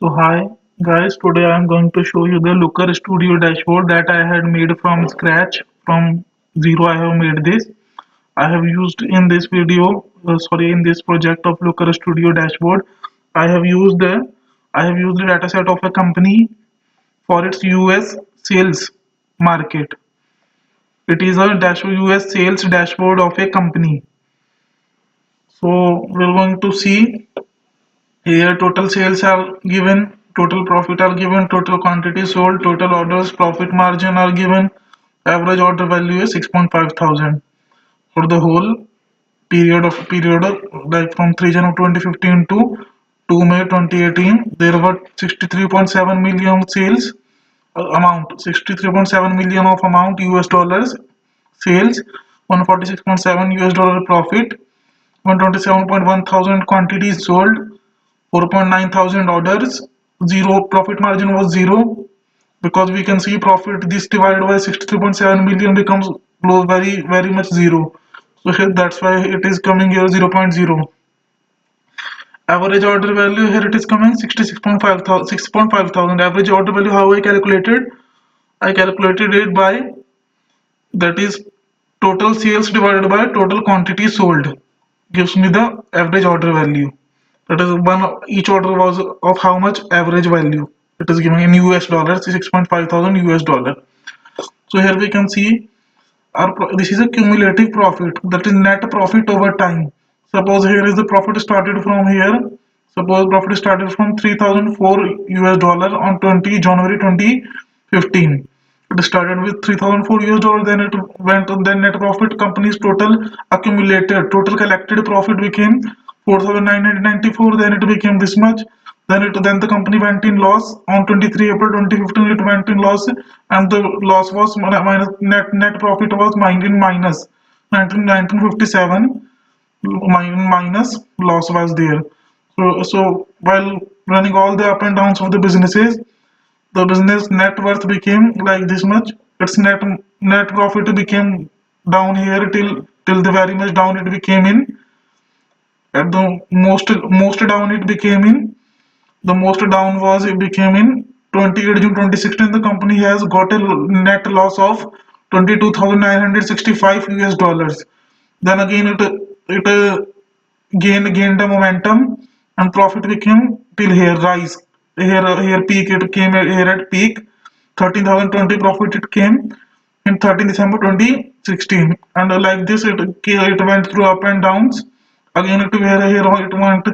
So hi guys, today I am going to show you the Looker Studio dashboard that I had made from scratch. From zero I have made this. I have used in this video, in this project of Looker Studio dashboard. I have used the I have used the dataset of a company for its US sales market. It is a US sales dashboard of a company. So we're going to see here total sales are given, total profit are given, total quantity sold, total orders, profit margin are given, average order value is 6.5 thousand. For the whole period of like from 3 January 2015 to 2 May 2018, there were 63.7 million sales amount, 63.7 million of amount US dollars sales, 146.7 US dollar profit, 127.1 thousand quantities sold, 4.9 thousand orders, zero profit margin was zero because we can see profit this divided by 63.7 million becomes close very much zero. So here that's why it is coming here 0 0.0. Average order value here it is coming 66.5 thousand 6.5 thousand. Average order value how I calculated? I calculated it by that is total sales divided by total quantity sold gives me the average order value. That is one each order was of how much average value. It is given in US dollars 6.5 thousand US dollar. So here we can see this is a cumulative profit, that is net profit over time. Suppose here is the profit started from here. Suppose profit started from 3004 US dollar on 20 January 2015. It started with 3004 US dollar, then it went on, then net profit company's total accumulated, total collected profit became 4994, then it became this much. Then the company went in loss on 23 April 2015. It went in loss, and the loss was minus net profit was minus 1957 minus loss was there. So while running all the up and downs of the businesses, the business net worth became like this much. Its net profit became down here till the very much down it became in. At the most down it became in, the most down was it became in 28 June 2016. The company has got a net loss of 22,965 US dollars. Then again it gained the momentum and profit became till here rise. Here peak it came here at peak 13,020 profit it came in 13 December 2016, and like this it went through up and downs. Again here it went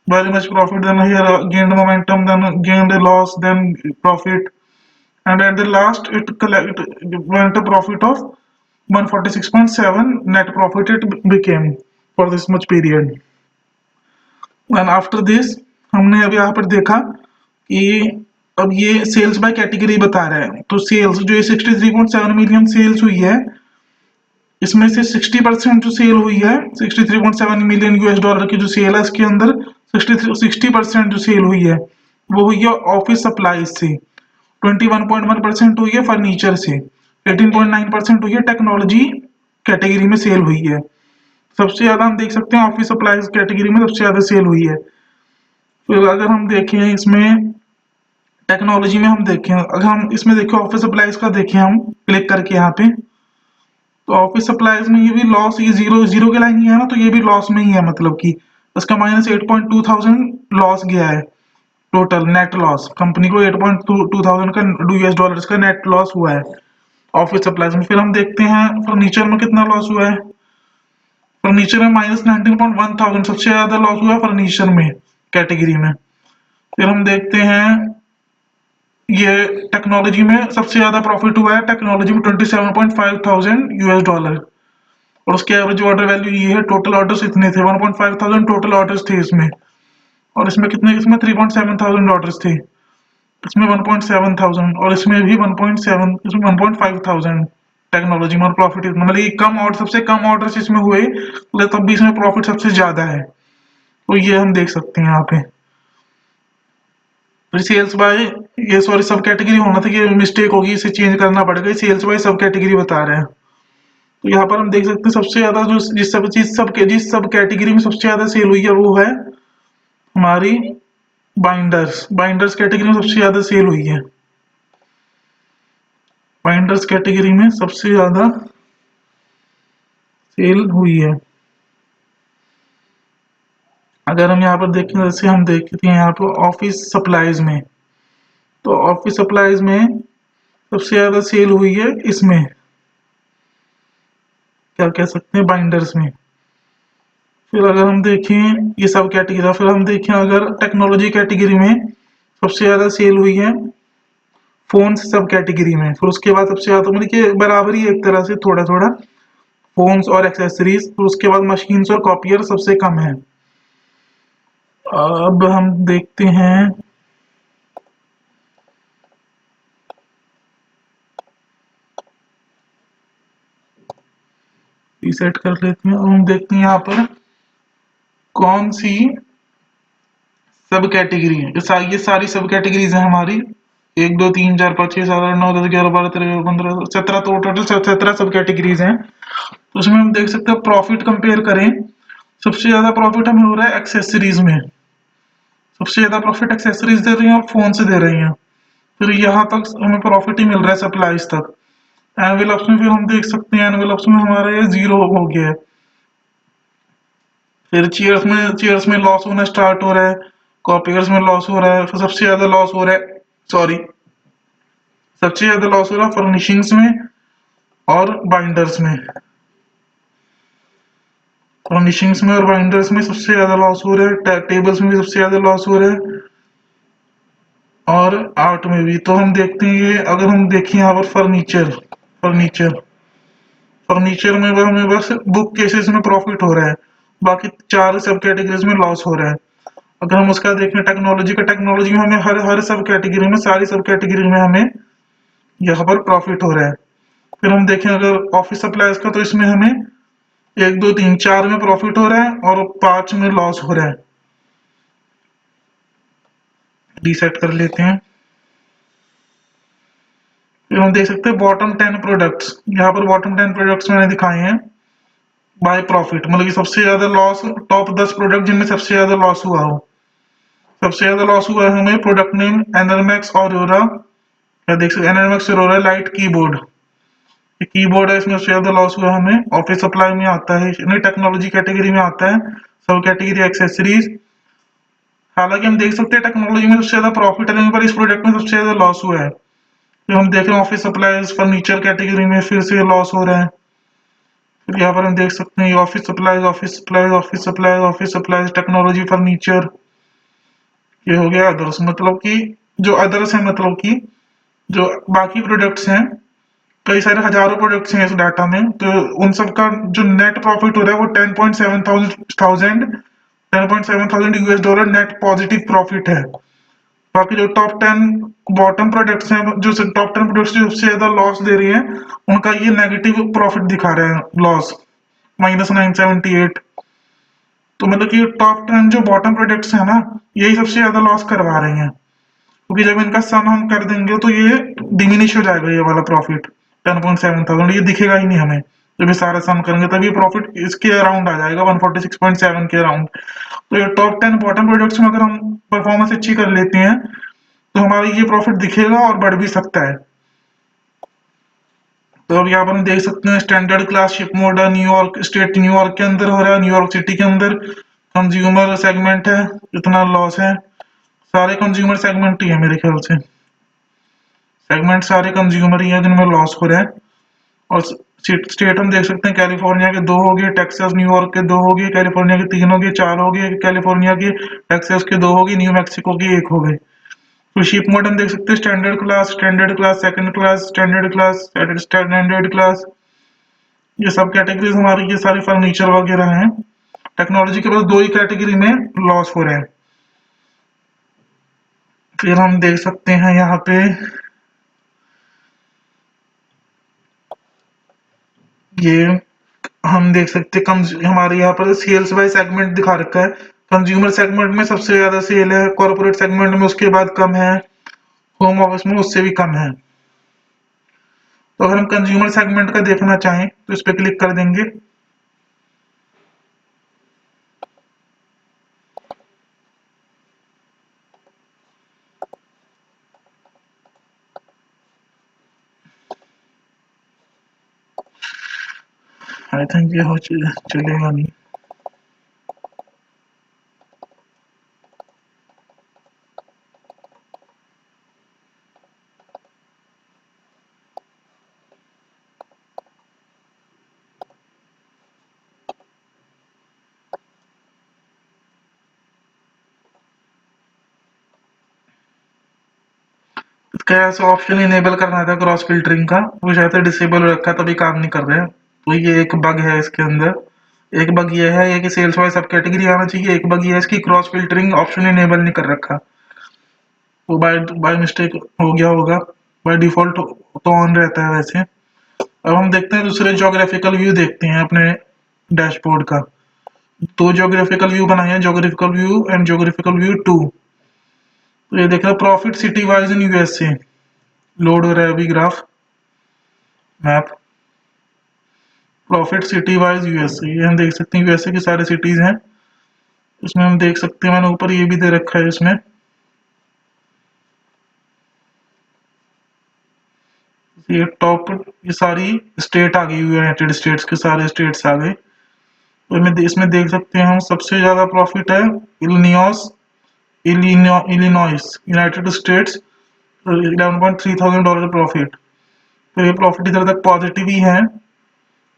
very much profit, then here gained momentum, then gained a loss, then profit, and at the last it went a profit of 146.7 net profit it became for this much period. And after this हमने अब यहाँ पर देखा कि अब ये sales by category बता रहा है, तो सेल्स जो ये 63.7 मिलियन सेल्स हुई है, इसमें से 60% जो सेल हुई है 63.7 मिलियन US डॉलर की जो सेल है, इसके अंदर 60% जो सेल हुई है वो हुई है ऑफिस सप्लाईज से, 21.1% हुई है फर्नीचर से, 18.9% हुई है टेक्नोलॉजी कैटेगरी में सेल हुई है। सबसे ज्यादा हम देख सकते हैं ऑफिस सप्लाईज कैटेगरी में सबसे ज्यादा सेल हुई है। तो अगर हम देखें इसमें टेक्नोलॉजी में हम देखें, अगर हम इसमें देखें ऑफिस सप्लाईज का देखें हम क्लिक करके यहाँ पे, तो ऑफिस सप्लाईज में ये भी लॉस, ये जीरो जीरो के लाइन ही है ना, तो ये भी लॉस में ही है, मतलब कि इसका माइनस 8.2 थाउजेंड लॉस गया है, टोटल नेट लॉस कंपनी को 8.2 थाउजेंड का US डॉलर्स का नेट लॉस हुआ है ऑफिस सप्लाईज में। फिर हम देखते हैं फर्नीचर में कितना लॉस हुआ है। फर्नीचर में माइनस 19.1 थाउजेंड सबसे ज्यादा लॉस हुआ है फर्नीचर में कैटेगरी में। फिर हम देखते हैं ये टेक्नोलॉजी में सबसे ज्यादा प्रॉफिट हुआ है, टेक्नोलॉजी में 27.5 थाउजेंड US डॉलर, और उसके एवरेज ऑर्डर वैल्यू ये है। टोटल ऑर्डर्स इतने थे 1.5 थाउजेंड टोटल ऑर्डर्स थे इसमें, और इसमें कितने, इसमें 3.7 थाउजेंड ऑर्डर्स थे, इसमें 1.7 थाउजेंड, और इसमें भी 1.7, इसमें 1.5 थाउजेंड टेक्नोलॉजी में। और प्रॉफिट मतलब ये कम और सबसे कम ऑर्डर्स इसमें हुए, तब भी इसमें प्रॉफिट सबसे ज्यादा है, तो ये हम देख सकते हैं यहाँ पे। सेल्स बाय, ये सॉरी सब कैटेगरी होना था, ये मिस्टेक होगी, इसे चेंज करना पड़ेगा, सेल्स बाय सब कैटेगरी बता रहे हैं। तो यहाँ पर हम देख सकते हैं सबसे ज्यादा जो जिस सब कैटेगरी में सबसे ज्यादा सेल हुई है वो है हमारी बाइंडर्स, बाइंडर्स कैटेगरी में सबसे ज्यादा सेल हुई है। बाइंडर्स कैटेगरी में सबसे ज्यादा सेल हुई है। अगर हम यहाँ पर देखें, जैसे हम देखते हैं यहाँ पर ऑफिस सप्लाईज में, तो ऑफिस सप्लाईज में सबसे ज्यादा सेल हुई है इसमें, क्या कह सकते हैं, बाइंडर्स में। फिर अगर हम देखें ये सब कैटेगरी, फिर हम देखें अगर टेक्नोलॉजी कैटेगरी में सबसे ज्यादा सेल हुई है फोन्स सब कैटेगरी में। फिर उसके बाद सबसे ज्यादा मतलब कि बराबरी है एक तरह से, थोड़ा थोड़ा फोन्स और एक्सेसरीज। फिर उसके बाद मशीन्स और कॉपियर सबसे कम है। अब हम देखते हैं रीसेट कर लेते हैं और हम देखते हैं यहाँ पर कौन सी सब कैटेगरी है। ये सारी सब कैटेगरीज है हमारी, 1 2 3 4 5 6 7 8 9 10 11 12 13 14 15 17, तो टोटल 17 सब कैटेगरीज हैं। तो उसमें हम देख सकते हैं प्रॉफिट कंपेयर करें, सबसे ज्यादा प्रॉफिट हमें हो रहा है एक्सेसरीज में। सबसे ज्यादा प्रॉफिट एक्सेसरीज दे रही है और फोन से दे रही है। फिर यहाँ तक हमें प्रॉफिट ही मिल रहा है सप्लाईज तक। एनवेलप्स में फिर हम देख सकते हैं एनवेलप्स में हमारा ये 0 हो गया है। फिर चेयर्स में लॉस होना स्टार्ट हो रहा है, कॉपियर्स में लॉस हो रहा है। फिर सबसे ज्यादा लॉस हो रहा है, सॉरी, सबसे ज्यादा लॉस हो रहा है फर्निशिंग्स में और बाइंडर्स में। फर्निशिंग्स में और बाइंडर्स में सबसे ज्यादा लॉस हो रहा है, टेबल्स में भी सबसे ज्यादा लॉस हो रहा है और आर्ट में भी। तो हम देखते हैं ये, अगर हम देखें यहाँ पर फर्नीचर फर्नीचर फर्नीचर में हमें बस बुक केसेस में प्रॉफिट हो रहा है, बाकी 4 सब कैटेगरीज में लॉस हो रहा है। अगर हम उसका देखें टेक्नोलॉजी में हमें हर हर सब कैटेगरी में, सारी सब कैटेगरी में हमें यहाँ पर प्रॉफिट हो रहा है। फिर हम देखें अगर ऑफिस सप्लाईज का, तो इसमें हमें 1 2 3 4 में प्रॉफिट हो रहा है और 5 में लॉस हो रहा है। रीसेट कर लेते हैं। फिर हम देख सकते हैं बॉटम 10 प्रोडक्ट्स, यहाँ पर बॉटम 10 प्रोडक्ट्स मैंने दिखाए हैं बाय प्रॉफिट, मतलब कि सबसे ज्यादा लॉस, टॉप 10 प्रोडक्ट जिनमें सबसे ज्यादा लॉस हुआ हो। सबसे ज्यादा लॉस हुआ है हमें प्रोडक्ट नेम एनर्मैक्स ऑरोरा, या देख सकते एनर्मैक्स ऑरोरा लाइट कीबोर्ड, ये कीबोर्ड है, इसमें सबसे ज्यादा लॉस हुआ हमें। ऑफिस सप्लाई में आता है, नहीं टेक्नोलॉजी कैटेगरी में आता है, सब कैटेगरी एक्सेसरीज। हालांकि हम देख सकते हैं टेक्नोलॉजी में सबसे ज्यादा प्रॉफिट है, पर इस प्रोडक्ट में सबसे ज्यादा लॉस हुआ है। फिर हम देख रहे हैं ऑफिस सप्लाईज फर्नीचर कैटेगरी में फिर से लॉस हो रहा है। फिर यहाँ पर हम देख सकते हैं office supplies office supplies office supplies office supplies technology furniture, ये हो गया अदर्स। मतलब कि जो अदर्स है, मतलब कि जो बाकी प्रोडक्ट्स हैं, कई सारे हजारों प्रोडक्ट्स हैं इस डाटा में, तो उन सब का जो नेट प्रॉफिट हो रहा है वो 10.7 thousand US dollar net positive profit है। बाकी जो टॉप 10 बॉटम प्रोडक्ट्स हैं, जो टॉप 10 प्रोडक्ट्स जो सबसे ज्यादा लॉस दे रही हैं, उनका ये नेगेटिव प्रॉफिट दिखा रहे हैं, लॉस -978। तो मतलब कि टॉप 10 जो बॉटम प्रोडक्ट्स है ना, यही सबसे ज्यादा लॉस करवा रही हैं, क्योंकि जब इनका सम हम कर देंगे तो ये डिमिनिश हो जाएगा, ये वाला प्रॉफिट 10.7 थाउजेंड ये दिखेगा ही नहीं हमें। जब ये सारा सम करेंगे तभी प्रॉफिट इसके अराउंड आ जाएगा 146.7 के अराउंड। तो ये टॉप 10 बॉटम प्रोडक्ट्स में अगर हम परफॉर्मेंस अच्छी कर लेते हैं तो हमारा ये प्रॉफिट दिखेगा और बढ़ भी सकता है। तो अब यहाँ पर हम देख सकते हैं standard class ship model New York state, New York के अंदर हो रहा है, न्यूयॉर्क सिटी के अंदर कंज्यूमर सेगमेंट है, इतना लॉस है। सारे कंज्यूमर सेगमेंट ही है मेरे ख्याल से, सेगमेंट सारे कंज्यूमर ही है जिनमें लॉस हो रहा है। और स्टेट हम देख सकते हैं कैलिफोर्निया के 2 हो गए, टेक्सास न्यूयॉर्क के 2 हो गए, कैलिफोर्निया के 3 हो गए, 4 हो गए कैलिफोर्निया के, टेक्सास के 2 हो गए, न्यू मैक्सिको के 1 हो गए। तो शिप मोड हम देख सकते हैं standard class second class standard class standard class, ये सब कैटेगरीज हमारी ये सारी फर्नीचर वगैरह हैं। टेक्नोलॉजी के पास 2 ही कैटेगरी में लॉस हो रहे हैं। फिर हम देख सकते हैं यहाँ पे ये, हम देख सकते हैं हमारे यहाँ पर सेल्स बाय सेगमेंट दिखा रखा है। कंज्यूमर सेगमेंट में सबसे ज्यादा सेल है, कॉर्पोरेट सेगमेंट में उसके बाद कम है, होम ऑफिस में उससे भी कम है। तो अगर हम कंज्यूमर सेगमेंट का देखना चाहें तो इस पर क्लिक कर देंगे। आई थिंक ये हो चलेगा नहीं। इसका ऐसा ऑप्शन इनेबल करना था क्रॉस फिल्टरिंग का, वो शायद डिसेबल रखा तभी काम नहीं कर रहा है। तो ये एक बग है इसके अंदर। एक बग ये है कि सेल्स वाइज सब कैटेगरी आना चाहिए, एक बग ये है इसकी क्रॉस फिल्टरिंग ऑप्शन इनेबल नहीं कर रखा। वो बाय बाय मिस्टेक हो गया होगा। बाय डिफॉल्ट तो ऑन रहता है वैसे। अब हम देखते हैं दूसरे ज्योग्राफिकल व्यू देखते हैं अपने डैशबोर्ड का। तो ज्योग्राफिकल व्यू बनाए हैं, geographical view and geographical view 2। तो ये देख रहे हो profit city wise in USA. Load हो रहा है अभी graph map. Profit city wise USA, ये हम देख सकते हैं यूएसए की सारी सिटीज हैं। इसमें हम देख सकते हैं, मैंने ऊपर ये भी दे रखा है इसमें। ये टॉप, ये सारी स्टेट आ गई, यूनाइटेड स्टेट्स के सारे स्टेट्स आ गए। तो इसमें देख सकते हैं हम सबसे ज्यादा प्रॉफिट है इलिनियस, इलिनॉइस, यूनाइटेड स्टेट्स, 11,300 प्रॉफिट। तो ये प्रॉफिट इधर तक पॉजिटिव ही है,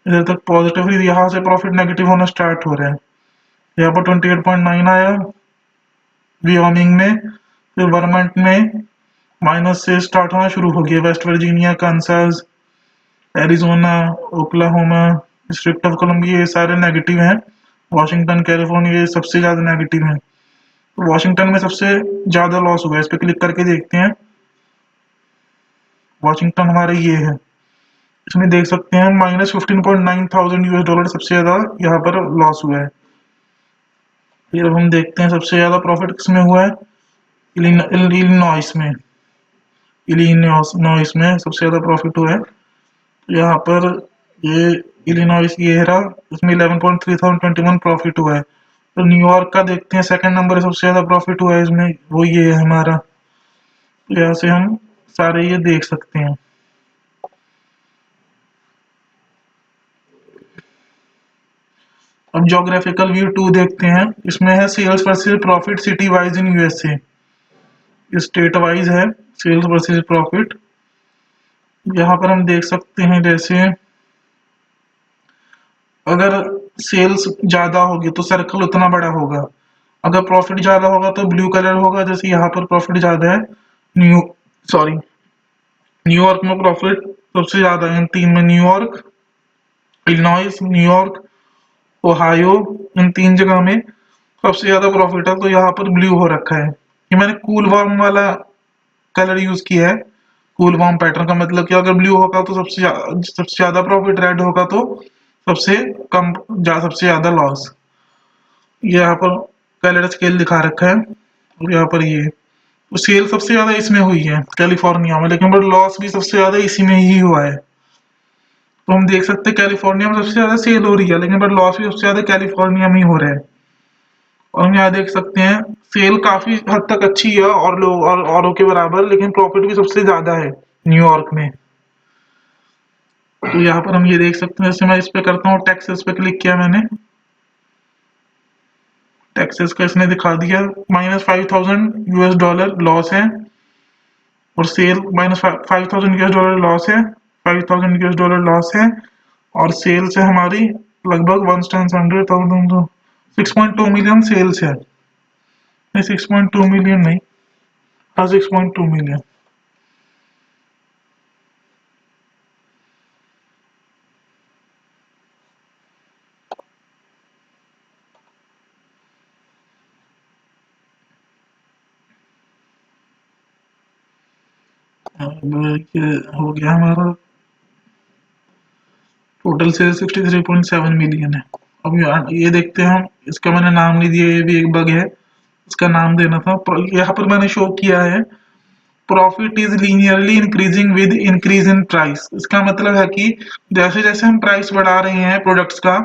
इधर तक पॉजिटिव ही, यहाँ से प्रॉफिट नेगेटिव होना स्टार्ट हो रहा है। यहाँ पर 28.9 आया वियोमिंग में, फिर वर्मंट में माइनस से स्टार्ट होना शुरू हो गया। West Virginia, Kansas, Arizona, Oklahoma, District of Columbia, ये सारे नेगेटिव हैं। वॉशिंगटन, कैलिफोर्निया, ये सबसे ज्यादा नेगेटिव है। तो वॉशिंगटन में सबसे ज्यादा लॉस हुआ है, इस पर क्लिक करके देखते हैं। वॉशिंगटन हमारे ये है, इसमें देख सकते हैं -15,900 US डॉलर सबसे ज्यादा यहाँ पर लॉस हुआ है। फिर अब हम देखते हैं सबसे ज्यादा प्रॉफिट किसमें हुआ है। इलिनॉइस में, इलिनॉइस में सबसे ज्यादा प्रॉफिट हुआ है। तो यहाँ पर ये इलिनॉइस ये रहा, इसमें 11,321 प्रॉफिट हुआ है। तो न्यूयॉर्क का देखते हैं, सेकंड नंबर सबसे ज्यादा प्रॉफिट हुआ है इसमें, वो ये है हमारा। तो यहाँ से हम सारे ये देख सकते हैं। अब ज्योग्राफिकल व्यू 2 देखते हैं, इसमें है sales versus profit city wise in USA. State wise है सेल्स वर्सेस प्रॉफिट। यहाँ पर हम देख सकते हैं जैसे अगर सेल्स ज्यादा होगी तो सर्कल उतना बड़ा होगा, अगर प्रॉफिट ज्यादा होगा तो ब्लू कलर होगा। जैसे यहाँ पर प्रॉफिट ज्यादा है, न्यू सॉरी न्यूयॉर्क में प्रॉफिट सबसे ज्यादा है इन तीन में, न्यूयॉर्क, इलिनॉइस, न्यूयॉर्क, ओहायो, इन तीन जगह में सबसे ज्यादा प्रॉफिट है। तो यहाँ पर ब्लू हो रखा है, ये मैंने कूल वार्म वाला कलर यूज किया है। कूल वार्म पैटर्न का मतलब कि अगर ब्लू होगा तो सबसे ज्यादा प्रॉफिट, रेड होगा तो सबसे कम, सबसे ज्यादा लॉस। ये यहाँ पर कलर स्केल दिखा रखा है। और यहाँ पर ये सेल सबसे ज्यादा इसमें हुई है कैलिफोर्निया में, लेकिन बट लॉस भी सबसे ज्यादा इसी में ही हुआ है। तो हम देख सकते हैं कैलिफोर्निया में सबसे ज्यादा सेल हो रही है, लेकिन बट लॉस भी सबसे ज्यादा कैलिफोर्निया में ही हो रहा है। और हम यहाँ देख सकते हैं सेल काफी हद तक अच्छी है और लोग और औरों के बराबर, लेकिन प्रॉफिट भी सबसे ज्यादा है न्यूयॉर्क में। तो यहाँ पर हम ये देख सकते हैं, जैसे मैं इस पे करता हूँ, टैक्सेस पे क्लिक किया मैंने, टैक्सेस का इसने दिखा दिया -5,000 US डॉलर लॉस है, और सेल -5,000 US डॉलर लॉस है, 5,000 US डॉलर लॉस है। और सेल्स है हमारी लगभग 1,100,000, 6.2 मिलियन सेल्स है। नहीं 6.2 मिलियन नहीं, हाँ 6.2 मिलियन। ये हो गया हमारा टोटल सेल्स 63.7 मिलियन है। अब ये देखते हैं हम, इसका मैंने नाम नहीं दिया, ये भी एक बग है, इसका नाम देना था। यहाँ पर मैंने शो किया है profit is linearly increasing with increase in price. इसका मतलब है कि जैसे जैसे हम प्राइस बढ़ा रहे हैं प्रोडक्ट्स का,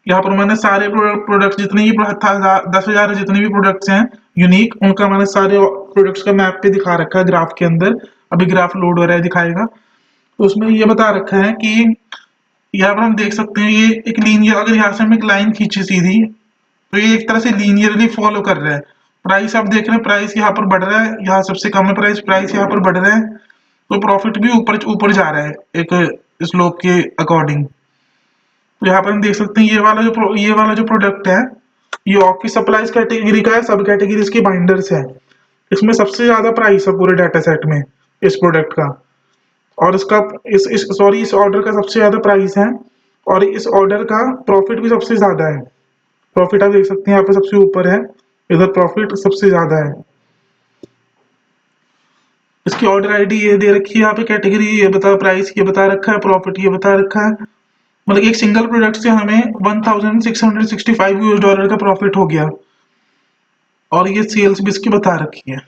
यहाँ पर मैंने सारे प्रोडक्ट्स जितने भी 10,000 जितने भी प्रोडक्ट्स हैं यूनिक, उनका मैंने सारे प्रोडक्ट्स का मैप पे दिखा रखा है ग्राफ के अंदर। अभी ग्राफ लोड हो रहा है, दिखाएगा। तो उसमें ये बता रखा है कि यहाँ पर हम देख सकते हैं ये एक लीनियर, अगर यहाँ से हम एक लाइन खींचे सीधी तो ये एक तरह से लीनियरली फॉलो कर रहा है। प्राइस आप देख रहे हैं, प्राइस यहाँ पर बढ़ रहा है, यहाँ सबसे कम है प्राइस, प्राइस यहाँ पर बढ़ रहा है, तो प्रॉफिट भी ऊपर ऊपर जा रहा है एक स्लोप के अकॉर्डिंग। तो यहाँ पर हम देख सकते हैं ये वाला जो प्रोडक्ट है ये ऑफिस सप्लाईज कैटेगरी का है, सब कैटेगरीज के बाइंडर्स है। इसमें सबसे ज्यादा प्राइस है पूरे डाटा सेट में इस प्रोडक्ट का, और इसका इस ऑर्डर का सबसे ज्यादा प्राइस है, और इस ऑर्डर का प्रॉफिट भी सबसे ज्यादा है। प्रॉफिट आप देख सकते हैं यहाँ पे सबसे ऊपर है, इधर प्रॉफिट सबसे ज्यादा है। इसकी ऑर्डर आईडी ये दे रखी है यहाँ पे, कैटेगरी ये बता, प्राइस ये बता रखा है, प्रॉफिट ये बता रखा है। मतलब एक सिंगल प्रोडक्ट से हमें 1665 यूएस डॉलर का प्रॉफिट हो गया, और ये सेल्स भी इसकी बता रखी है।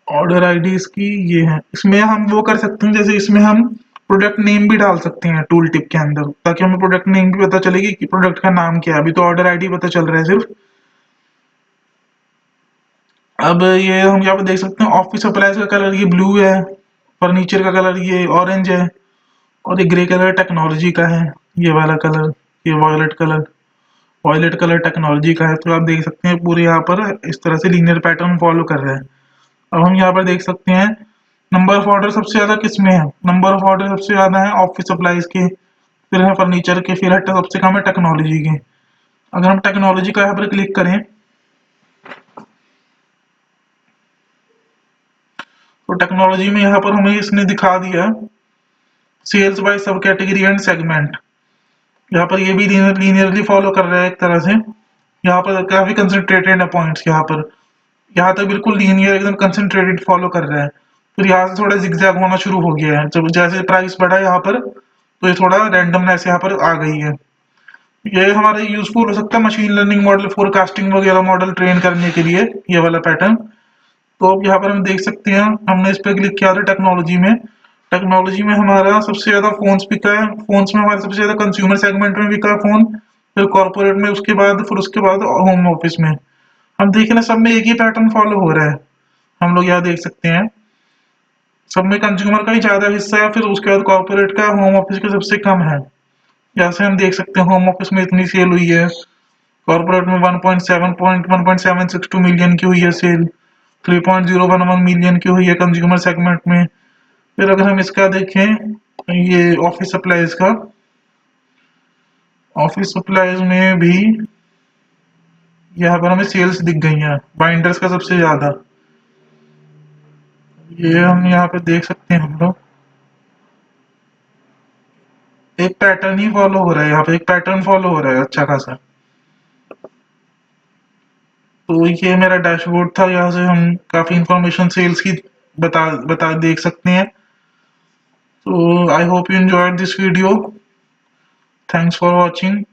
ऑर्डर आईडी इसकी ये है। इसमें हम वो कर सकते हैं, जैसे इसमें हम प्रोडक्ट नेम भी डाल सकते हैं टूल टिप के अंदर, ताकि हमें प्रोडक्ट नेम भी पता चलेगी कि प्रोडक्ट का नाम क्या है। अभी तो ऑर्डर आईडी पता चल रहा है सिर्फ। अब ये हम यहाँ पे देख सकते हैं ऑफिस सप्लाईज का कलर ये ब्लू है, फर्नीचर का कलर ये ऑरेंज है, और ये ग्रे कलर टेक्नोलॉजी का है, ये वाला कलर ये वॉयलेट कलर टेक्नोलॉजी का है। तो आप देख सकते हैं पूरे यहाँ पर इस तरह से लीनियर पैटर्न फॉलो कर रहे हैं। अब हम यहाँ पर देख सकते हैं नंबर ऑफ ऑर्डर सबसे ज्यादा किस में है, नंबर ऑफ ऑर्डर सबसे ज्यादा है ऑफिस सप्लाईज के, फिर है फर्नीचर के, फिर है सबसे कम है टेक्नोलॉजी के। अगर हम टेक्नोलॉजी का यहाँ पर क्लिक करें तो टेक्नोलॉजी में यहाँ पर हमें इसने दिखा दिया सेल्स बाय सब कैटेगरी एंड सेगमेंट। यहाँ पर ये भी लीनियरली फॉलो कर रहा है एक तरह से। यहाँ पर काफी कंसंट्रेटेड है पॉइंट्स, यहाँ तक बिल्कुल लीनियर एकदम कंसंट्रेटेड फॉलो कर रहा है। फिर यहाँ से थोड़ा जिगजैग होना शुरू हो गया है, जब जैसे प्राइस बढ़ा यहाँ पर तो ये थोड़ा रैंडमनेस यहाँ पर आ गई है। ये हमारे यूजफुल हो सकता है मशीन लर्निंग मॉडल, फोरकास्टिंग वगैरह मॉडल ट्रेन करने के लिए, ये वाला पैटर्न। तो अब यहाँ पर हम देख सकते हैं, हमने इस पर क्लिक किया था टेक्नोलॉजी में। टेक्नोलॉजी में हमारा सबसे ज्यादा फोन्स बिका है, फोन्स में हमारे सबसे ज्यादा कंज्यूमर सेगमेंट में बिका है फोन, फिर कॉर्पोरेट में, फिर उसके बाद होम ऑफिस में। हम देख रहे हैं सब में एक ही पैटर्न फॉलो हो रहा है। हम लोग यहाँ देख सकते हैं सब में कंज्यूमर का ही ज्यादा हिस्सा है, फिर उसके बाद कॉर्पोरेट का, होम ऑफिस का सबसे कम है। यहाँ से हम देख सकते हैं होम ऑफिस में इतनी सेल हुई है, कॉर्पोरेट में 1.762 मिलियन की हुई है सेल, 3.011 मिलियन की हुई है कंज्यूमर सेगमेंट में। फिर अगर हम इसका देखें ये ऑफिस सप्लाईज का, ऑफिस सप्लाईज में भी यहाँ पर हमें सेल्स दिख गई हैं, बाइंडर्स का सबसे ज्यादा। ये हम यहाँ पे देख सकते हैं, हम लोग एक पैटर्न ही फॉलो हो रहा है, यहाँ पे एक पैटर्न फॉलो हो रहा है अच्छा खासा। तो ये मेरा डैशबोर्ड था, यहाँ से हम काफी इंफॉर्मेशन सेल्स की बता बता देख सकते हैं। तो I hope you enjoyed this video, thanks for watching.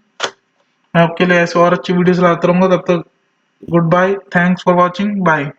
मैं आपके लिए ऐसे और अच्छी वीडियोस लाता रहूंगा, तब तक good bye, thanks for watching, bye.